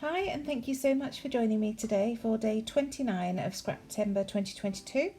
Hi, and thank you so much for joining me today for day 29 of Scraptember 2022.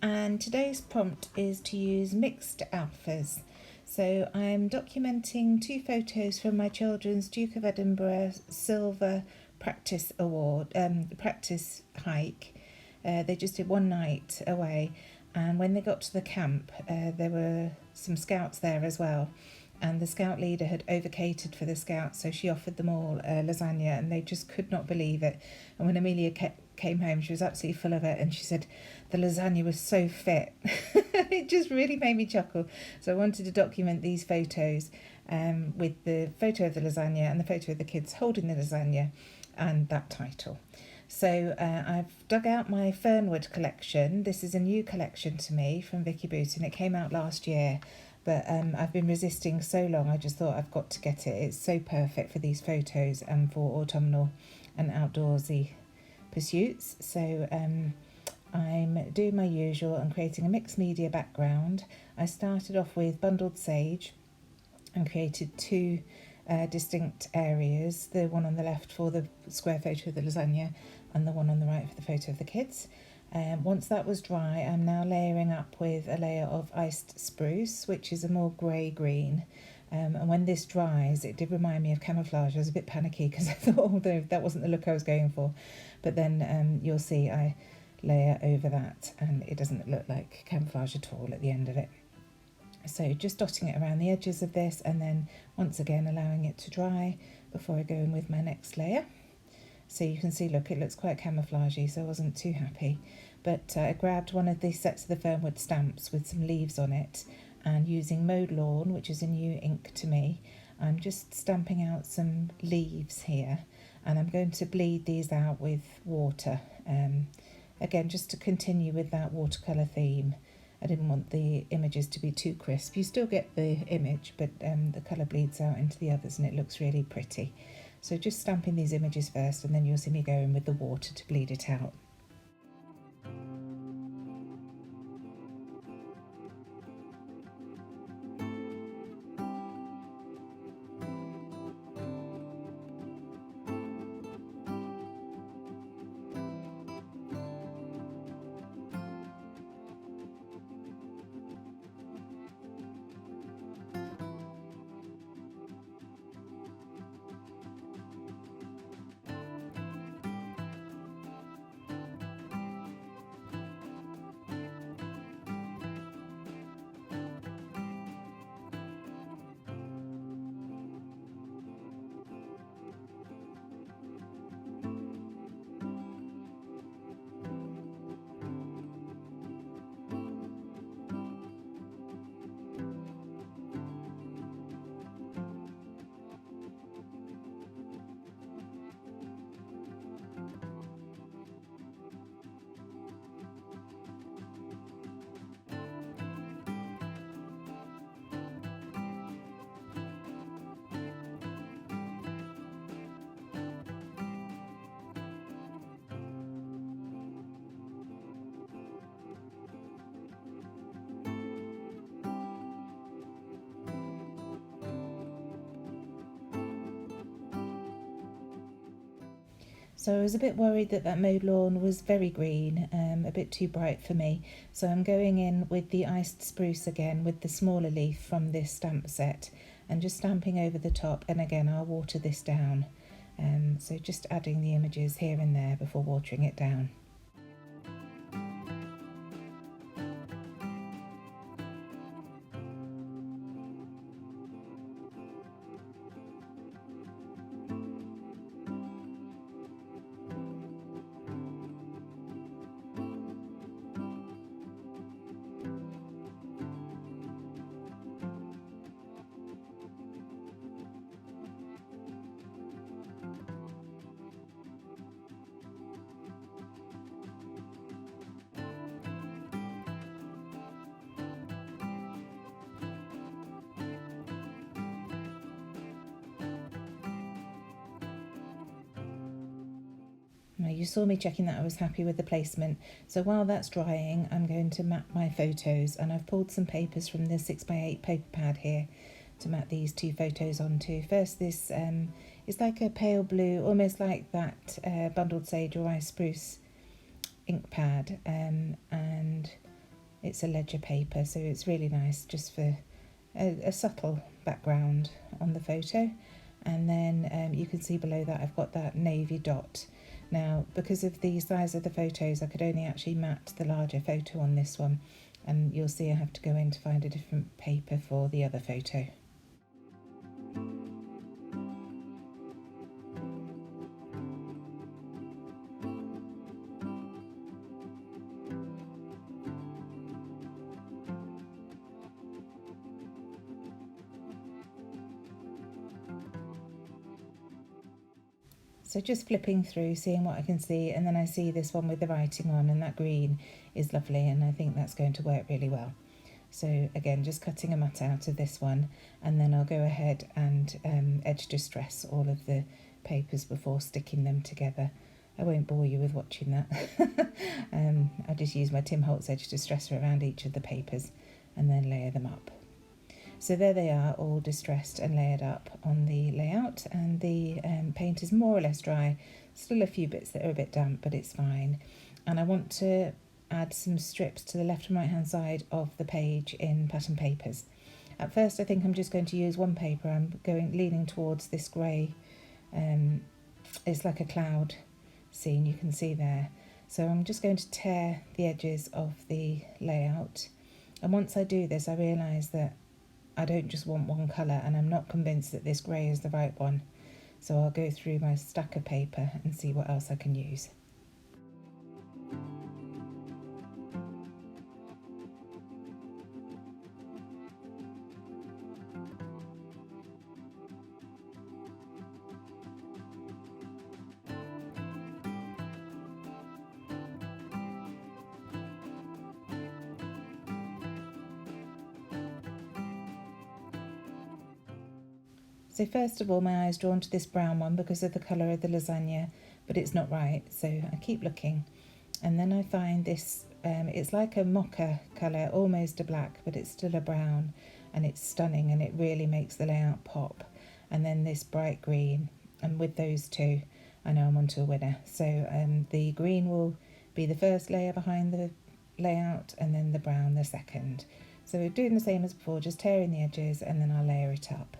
And today's prompt is to use mixed alphas. So I'm documenting 2 photos from my children's Duke of Edinburgh Silver Practice Award, practice hike. They just did one night away, and when they got to the camp, there were some scouts there as well. And the scout leader had overcatered for the scouts, so she offered them all lasagna, and they just could not believe it. And when Amelia came home, she was absolutely full of it, and she said the lasagna was so fit. It just really made me chuckle. So I wanted to document these photos with the photo of the lasagna and the photo of the kids holding the lasagna and that title. So I've dug out my Fernwood collection. This is a new collection to me from Vicki Boutin. It came out last year. But I've been resisting so long, I just thought I've got to get it. It's so perfect for these photos and for autumnal and outdoorsy pursuits. So I'm doing my usual and creating a mixed media background. I started off with bundled sage and created 2 distinct areas. The one on the left for the square photo of the lasagna and the one on the right for the photo of the kids. Once that was dry, I'm now layering up with a layer of iced spruce, which is a more grey-green. And when this dries, it did remind me of camouflage. I was a bit panicky because I thought, although that wasn't the look I was going for. But then you'll see I layer over that and it doesn't look like camouflage at all at the end of it. So just dotting it around the edges of this, and then once again allowing it to dry before I go in with my next layer. So you can see, look, it looks quite camouflagey, so I wasn't too happy. But I grabbed one of these sets of the Fernwood stamps with some leaves on it, and using Mowed Lawn, which is a new ink to me, I'm just stamping out some leaves here, and I'm going to bleed these out with water. Again, just to continue with that watercolour theme. I didn't want the images to be too crisp. You still get the image, but the colour bleeds out into the others and it looks really pretty. So just stamping these images first, and then you'll see me going with the water to bleed it out. So I was a bit worried that Mowed Lawn was very green, a bit too bright for me. So I'm going in with the iced spruce again with the smaller leaf from this stamp set and just stamping over the top. And again, I'll water this down. So just adding the images here and there before watering it down. Now you saw me checking that I was happy with the placement. So while that's drying, I'm going to map my photos, and I've pulled some papers from the 6x8 paper pad here to map these 2 photos onto. First, this It's like a pale blue, almost like that bundled sage or ice spruce ink pad, and it's a ledger paper, so it's really nice just for a subtle background on the photo. And then you can see below that I've got that navy dot. Now, because of the size of the photos, I could only actually mat the larger photo on this one, and you'll see I have to go in to find a different paper for the other photo. So just flipping through, seeing what I can see, and then I see this one with the writing on, and that green is lovely, and I think that's going to work really well. So again, just cutting a mat out of this one, and then I'll go ahead and edge distress all of the papers before sticking them together. I won't bore you with watching that. I'll just use my Tim Holtz edge distresser around each of the papers and then layer them up. So there they are, all distressed and layered up on the layout, and the paint is more or less dry. Still a few bits that are a bit damp, but it's fine. And I want to add some strips to the left and right hand side of the page in pattern papers. At first I think I'm just going to use one paper. I'm leaning towards this grey, it's like a cloud scene, you can see there. So I'm just going to tear the edges of the layout, and once I do this I realise that I don't just want one colour, and I'm not convinced that this grey is the right one. So I'll go through my stack of paper and see what else I can use. So first of all, my eye's drawn to this brown one because of the colour of the lasagna, but it's not right, so I keep looking. And then I find this, it's like a mocha colour, almost a black, but it's still a brown, and it's stunning, and it really makes the layout pop. And then this bright green, and with those two, I know I'm onto a winner. So the green will be the first layer behind the layout, and then the brown the second. So we're doing the same as before, just tearing the edges, and then I'll layer it up.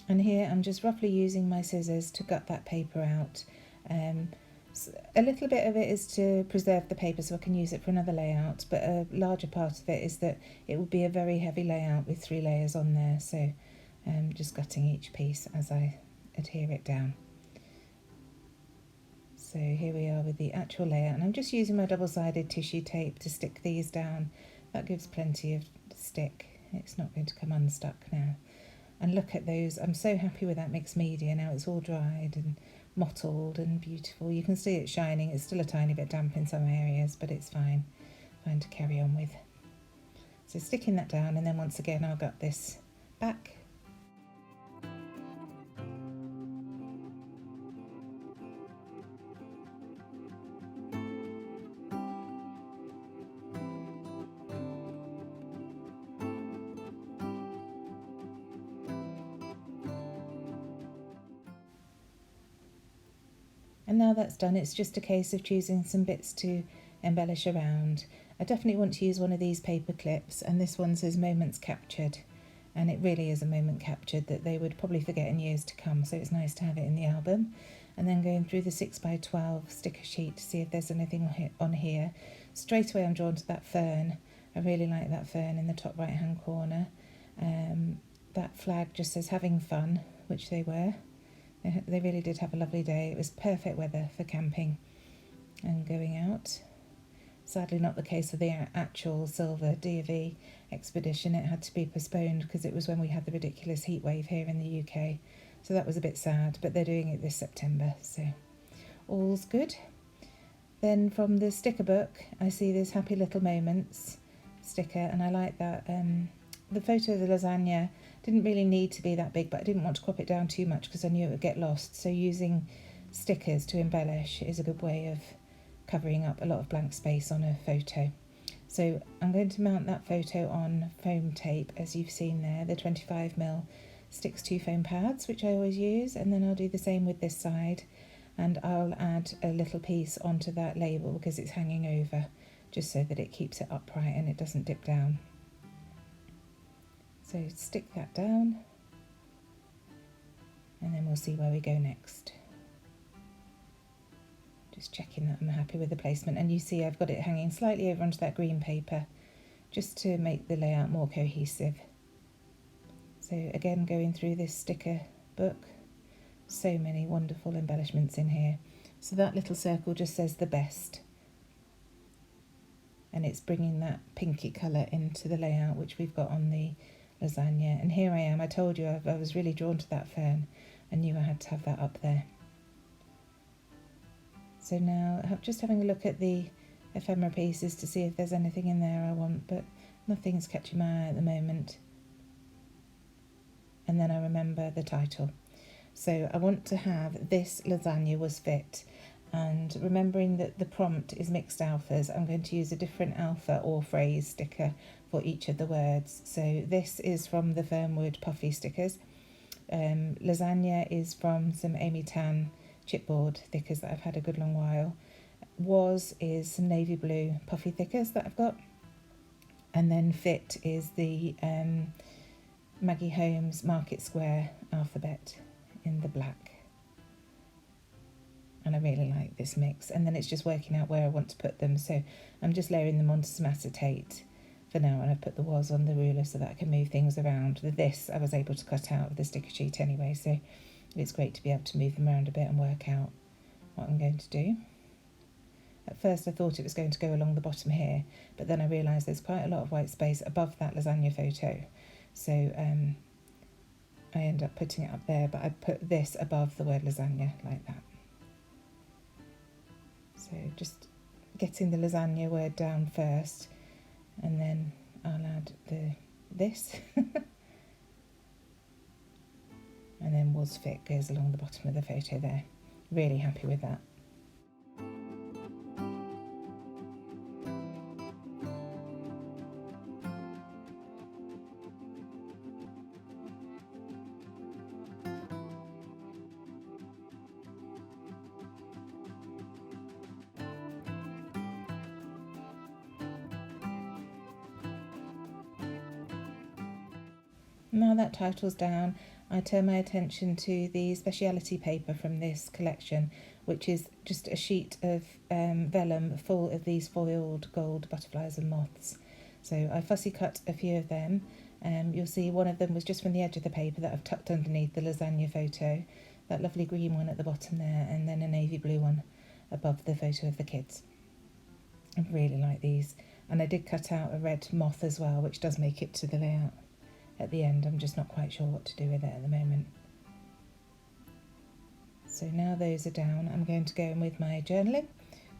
And here I'm just roughly using my scissors to gut that paper out. A little bit of it is to preserve the paper so I can use it for another layout, but a larger part of it is that it will be a very heavy layout with 3 layers on there, so just gutting each piece as I adhere it down. So here we are with the actual layout, and I'm just using my double-sided tissue tape to stick these down. That gives plenty of stick, it's not going to come unstuck now. And look at those, I'm so happy with that mixed media now. It's all dried and mottled and beautiful. You can see it shining. It's still a tiny bit damp in some areas, but it's fine to carry on with. So sticking that down, and then once again I'll gut this back. And now that's done, it's just a case of choosing some bits to embellish around. I definitely want to use one of these paper clips, and this one says moments captured, and it really is a moment captured that they would probably forget in years to come, so it's nice to have it in the album. And then going through the 6x12 sticker sheet to see if there's anything on here. Straight away I'm drawn to that fern. I really like that fern in the top right hand corner. That flag just says having fun, which they were. They really did have a lovely day. It was perfect weather for camping and going out. Sadly not the case of the actual silver D&V expedition. It had to be postponed because it was when we had the ridiculous heat wave here in the UK. So that was a bit sad, but they're doing it this September, so all's good. Then from the sticker book, I see this Happy Little Moments sticker, and I like that. The photo of the lasagna didn't really need to be that big, but I didn't want to crop it down too much because I knew it would get lost. So using stickers to embellish is a good way of covering up a lot of blank space on a photo. So I'm going to mount that photo on foam tape, as you've seen there, the 25mm sticks to foam pads, which I always use, and then I'll do the same with this side, and I'll add a little piece onto that label because it's hanging over, just so that it keeps it upright and it doesn't dip down. So stick that down, and then we'll see where we go next. Just checking that I'm happy with the placement, and you see I've got it hanging slightly over onto that green paper just to make the layout more cohesive. So again, going through this sticker book, so many wonderful embellishments in here. So that little circle just says the best, and it's bringing that pinky colour into the layout which we've got on the lasagna. And here I am, I told you I was really drawn to that fern. I knew I had to have that up there. So now just having a look at the ephemera pieces to see if there's anything in there I want, but nothing's catching my eye at the moment. And then I remember the title. So I want to have "This lasagna was fit," and remembering that the prompt is mixed alphas, I'm going to use a different alpha or phrase sticker for each of the words. So this is from the Fernwood puffy stickers. Lasagna is from some Amy Tan chipboard thickers that I've had a good long while. Was is some navy blue puffy thickers that I've got. And then fit is the Maggie Holmes Market Square alphabet in the black. And I really like this mix. And then it's just working out where I want to put them. So I'm just layering them onto some acetate for now, and I've put the was on the ruler so that I can move things around. This I was able to cut out of the sticker sheet anyway, so it's great to be able to move them around a bit and work out what I'm going to do. At first I thought it was going to go along the bottom here, but then I realised there's quite a lot of white space above that lasagna photo. So I end up putting it up there, but I put this above the word lasagna like that. So just getting the lasagna word down first, and then I'll add this. And then was fit goes along the bottom of the photo there. Really happy with that. Now that title's down, I turn my attention to the speciality paper from this collection, which is just a sheet of vellum full of these foiled gold butterflies and moths. So I fussy cut a few of them. You'll see one of them was just from the edge of the paper that I've tucked underneath the lasagna photo, that lovely green one at the bottom there, and then a navy blue one above the photo of the kids. I really like these, and I did cut out a red moth as well, which does make it to the layout at the end. I'm just not quite sure what to do with it at the moment. So now those are down, I'm going to go in with my journaling,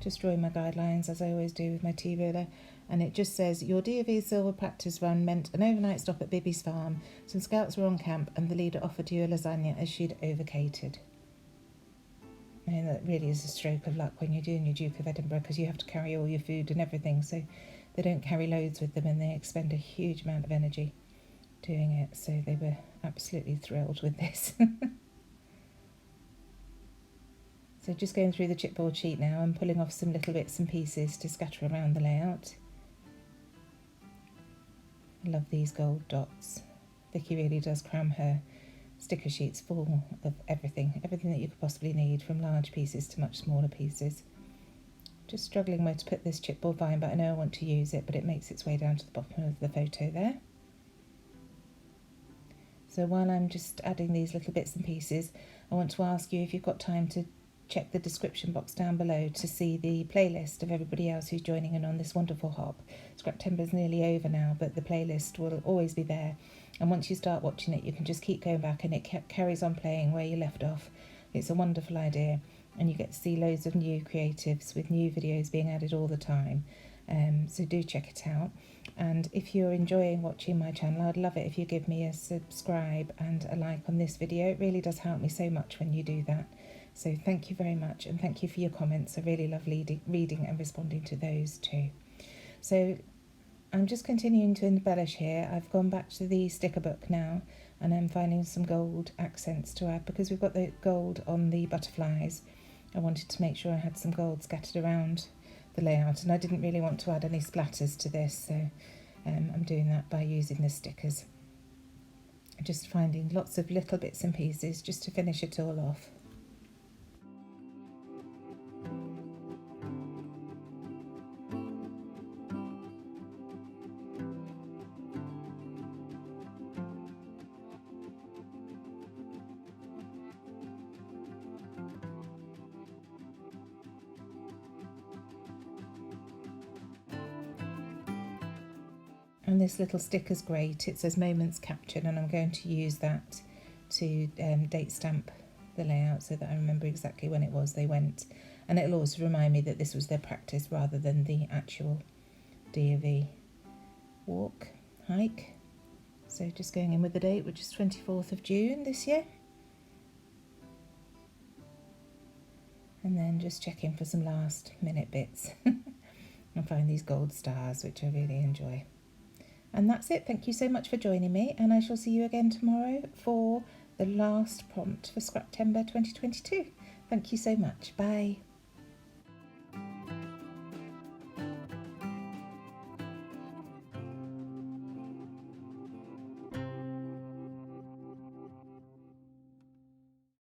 just drawing my guidelines as I always do with my tea ruler, and it just says, your D&V Silver practice run meant an overnight stop at Bibby's farm. Some scouts were on camp and the leader offered you a lasagna as she'd overcated. I mean, that really is a stroke of luck when you're doing your Duke of Edinburgh, because you have to carry all your food and everything, so they don't carry loads with them and they expend a huge amount of energy doing it. So they were absolutely thrilled with this. So just going through the chipboard sheet now and pulling off some little bits and pieces to scatter around the layout. I love these gold dots. Vicki really does cram her sticker sheets full of everything that you could possibly need, from large pieces to much smaller pieces. Just struggling where to put this chipboard vine, but I know I want to use it, but it makes its way down to the bottom of the photo there. So while I'm just adding these little bits and pieces, I want to ask you if you've got time to check the description box down below to see the playlist of everybody else who's joining in on this wonderful hop. Scraptember's nearly over now, but the playlist will always be there. And once you start watching it, you can just keep going back and it carries on playing where you left off. It's a wonderful idea, and you get to see loads of new creatives with new videos being added all the time. So do check it out. And if you're enjoying watching my channel, I'd love it if you give me a subscribe and a like on this video. It really does help me so much when you do that. So thank you very much, and thank you for your comments. I really love reading and responding to those too. So I'm just continuing to embellish here. I've gone back to the sticker book now, and I'm finding some gold accents to add because we've got the gold on the butterflies. I wanted to make sure I had some gold scattered around the layout, and I didn't really want to add any splatters to this, so I'm doing that by using the stickers. Just finding lots of little bits and pieces just to finish it all off. And this little sticker's great. It says moments captured, and I'm going to use that to date stamp the layout so that I remember exactly when it was they went. And it'll also remind me that this was their practice rather than the actual D.O.V. hike. So just going in with the date, which is 24th of June this year. And then just checking for some last minute bits. And find these gold stars, which I really enjoy. And that's it. Thank you so much for joining me, and I shall see you again tomorrow for the last prompt for Scraptember 2022. Thank you so much. Bye.